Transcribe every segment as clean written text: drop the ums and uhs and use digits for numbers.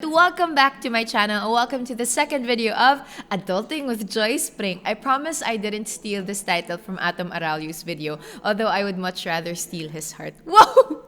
welcome back to my channel. Welcome to the second video of Adulting with Joyce Pring. I promise I didn't steal this title from Atom Aralio's video, although I would much rather steal his heart. Whoa!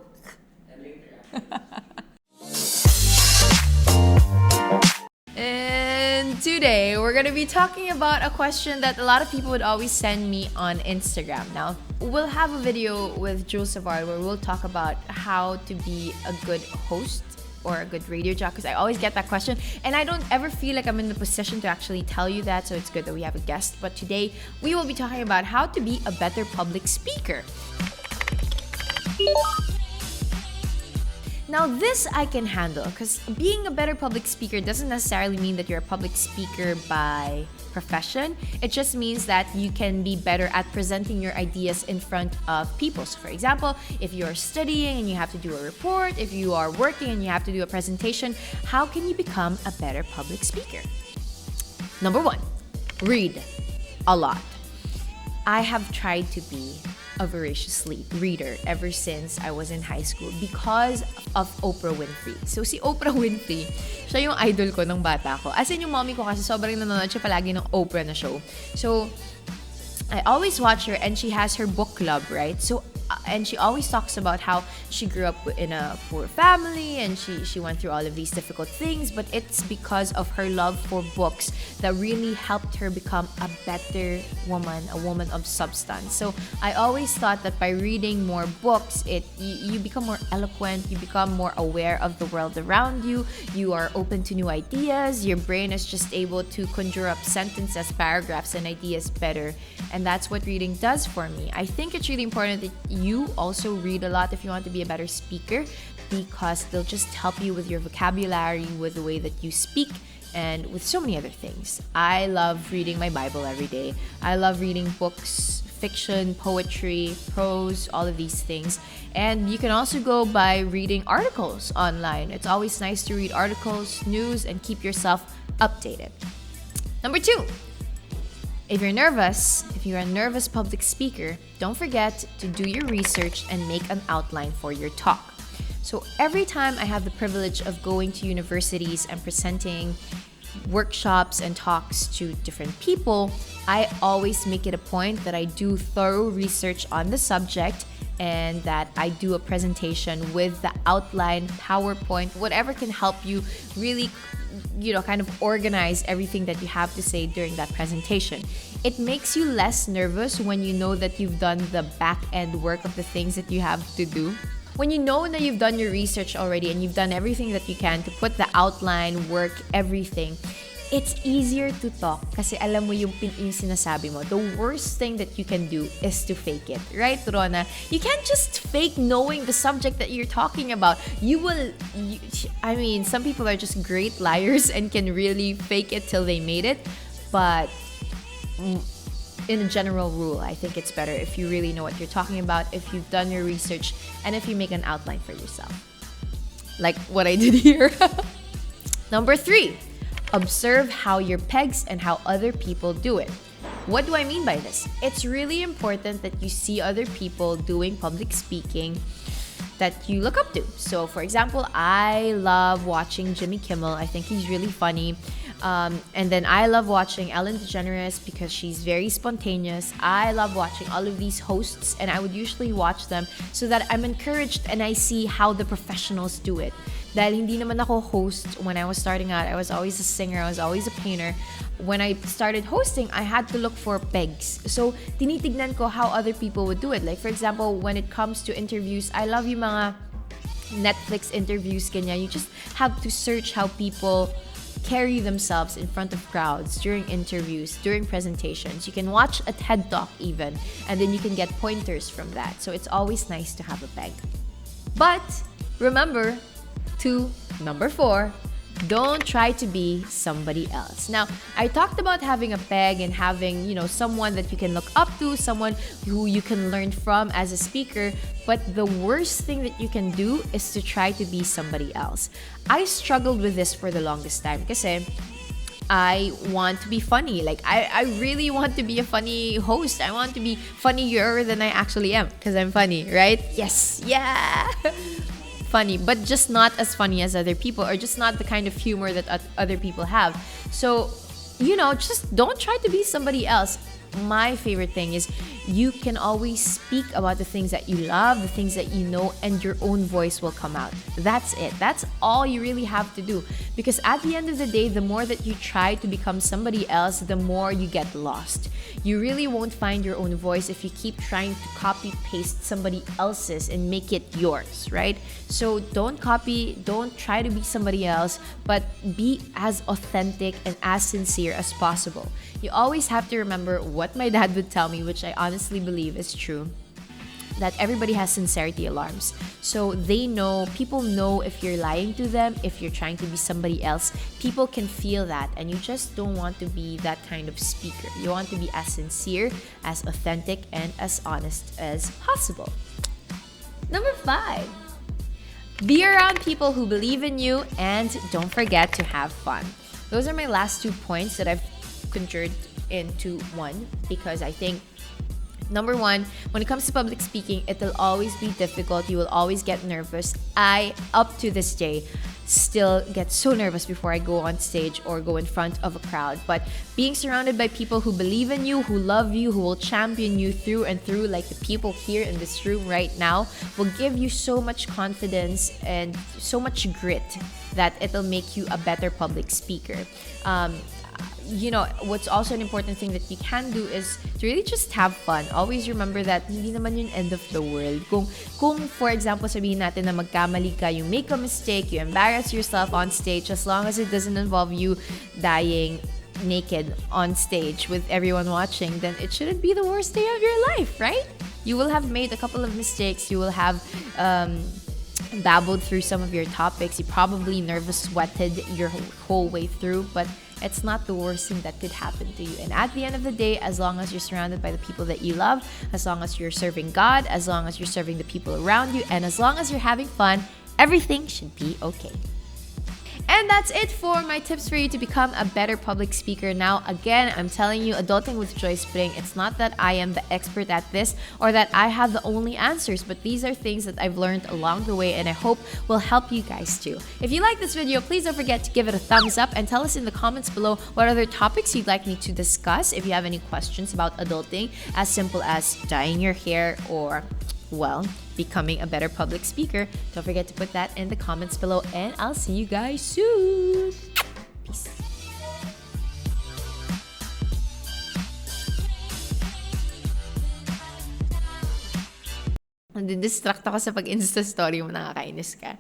And today we're going to be talking about a question that a lot of people would always send me on Instagram. Now, we'll have a video with Jules Savard where we'll talk about how to be a good host or a good radio jock, because I always get that question and I don't ever feel like I'm in the position to actually tell you that, so it's good that we have a guest. But today we will be talking about how to be a better public speaker. Now, this I can handle, because being a better public speaker doesn't necessarily mean that you're a public speaker by profession. It just means that you can be better at presenting your ideas in front of people. So, for example, if you're studying and you have to do a report, if you are working and you have to do a presentation, how can you become a better public speaker? Number one, read a lot. I have tried to be a voracious reader ever since I was in high school because of Oprah Winfrey. So si Oprah Winfrey, siya yung idol ko nung bata ko. As in, yung mommy ko kasi sobrang nanonood siya palagi ng Oprah na show. So I always watch her, and she has her book club, right? So and she always talks about how she grew up in a poor family and she went through all of these difficult things, but it's because of her love for books that really helped her become a better woman, a woman of substance. So I always thought that by reading more books, you become more eloquent, you become more aware of the world around you, you are open to new ideas, your brain is just able to conjure up sentences, paragraphs, and ideas better. And that's what reading does for me. I think it's really important that you also read a lot if you want to be a better speaker, because they'll just help you with your vocabulary, with the way that you speak, and with so many other things. I love reading my Bible every day. I love reading books, fiction, poetry, prose, all of these things. And you can also go by reading articles online. It's always nice to read articles, news, and keep yourself updated. Number two, if you're nervous, if you're a nervous public speaker, don't forget to do your research and make an outline for your talk. So every time I have the privilege of going to universities and presenting workshops and talks to different people, I always make it a point that I do thorough research on the subject and that I do a presentation with the outline, PowerPoint, whatever can help you really kind of organize everything that you have to say during that presentation. It makes you less nervous when you know that you've done the back end work of the things that you have to do. When you know that you've done your research already and you've done everything that you can to put the outline, work, everything, it's easier to talk kasi alam mo yung sinasabi mo. The worst thing that you can do is to fake it. Right, Rona? You can't just fake knowing the subject that you're talking about. Some people are just great liars and can really fake it till they made it. But in a general rule, I think it's better if you really know what you're talking about, if you've done your research, and if you make an outline for yourself. Like what I did here. Number three, observe how your pegs and how other people do it. What do I mean by this? It's really important that you see other people doing public speaking that you look up to. So, for example, I love watching Jimmy Kimmel. I think he's really funny. And then I love watching Ellen DeGeneres because she's very spontaneous. I love watching all of these hosts, and I would usually watch them so that I'm encouraged and I see how the professionals do it. Dahil hindi naman ako host when I was starting out. I was always a singer. I was always a painter. When I started hosting, I had to look for pegs. So, tinitignan ko how other people would do it. Like, for example, when it comes to interviews, I love yung mga Netflix interviews, ganyan. You just have to search how people carry themselves in front of crowds during interviews, during presentations. You can watch a TED Talk even, and then you can get pointers from that. So, it's always nice to have a peg. But, remember, number four, don't try to be somebody else. Now, I talked about having a peg and having, someone that you can look up to, someone who you can learn from as a speaker, but the worst thing that you can do is to try to be somebody else. I struggled with this for the longest time kasi I want to be funny. Like, I really want to be a funny host. I want to be funnier than I actually am because I'm funny, right? Yes, yeah. funny, but just not as funny as other people, or just not the kind of humor that other people have. So, just don't try to be somebody else. My favorite thing is you can always speak about the things that you love, the things that you know, and your own voice will come out. That's it. That's all you really have to do. Because at the end of the day, the more that you try to become somebody else, the more you get lost. You really won't find your own voice if you keep trying to copy paste somebody else's and make it yours, right? So don't copy, don't try to be somebody else, but be as authentic and as sincere as possible. You always have to remember what my dad would tell me, which I honestly believe is true, that everybody has sincerity alarms. So people know if you're lying to them, if you're trying to be somebody else. People can feel that, and you just don't want to be that kind of speaker. You want to be as sincere, as authentic, and as honest as possible. Number 5, be around people who believe in you, and don't forget to have fun. Those are my last 2 points that I've conjured into one, because I think number 1, when it comes to public speaking, it will always be difficult. You will always get nervous. I, up to this day, still get so nervous before I go on stage or go in front of a crowd. But being surrounded by people who believe in you, who love you, who will champion you through and through, like the people here in this room right now, will give you so much confidence and so much grit that it'll make you a better public speaker. What's also an important thing that you can do is to really just have fun. Always remember that hindi naman yung end of the world. Kung for example, sabihin natin na magkamali ka, you make a mistake, you embarrass yourself on stage, as long as it doesn't involve you dying naked on stage with everyone watching, then it shouldn't be the worst day of your life, right? You will have made a couple of mistakes. You will have babbled through some of your topics. You probably nervous sweated your whole way through, but it's not the worst thing that could happen to you. And at the end of the day, as long as you're surrounded by the people that you love, as long as you're serving God, as long as you're serving the people around you, and as long as you're having fun, everything should be okay. And that's it for my tips for you to become a better public speaker. Now, again, I'm telling you, Adulting with Joyce Pring, it's not that I am the expert at this or that I have the only answers, but these are things that I've learned along the way and I hope will help you guys too. If you like this video, please don't forget to give it a thumbs up and tell us in the comments below what other topics you'd like me to discuss. If you have any questions about adulting, as simple as dyeing your hair or, well, becoming a better public speaker, don't forget to put that in the comments below, and I'll see you guys soon. Peace. Nadidistract ako sa pag-insta story mo, nakakainis ka.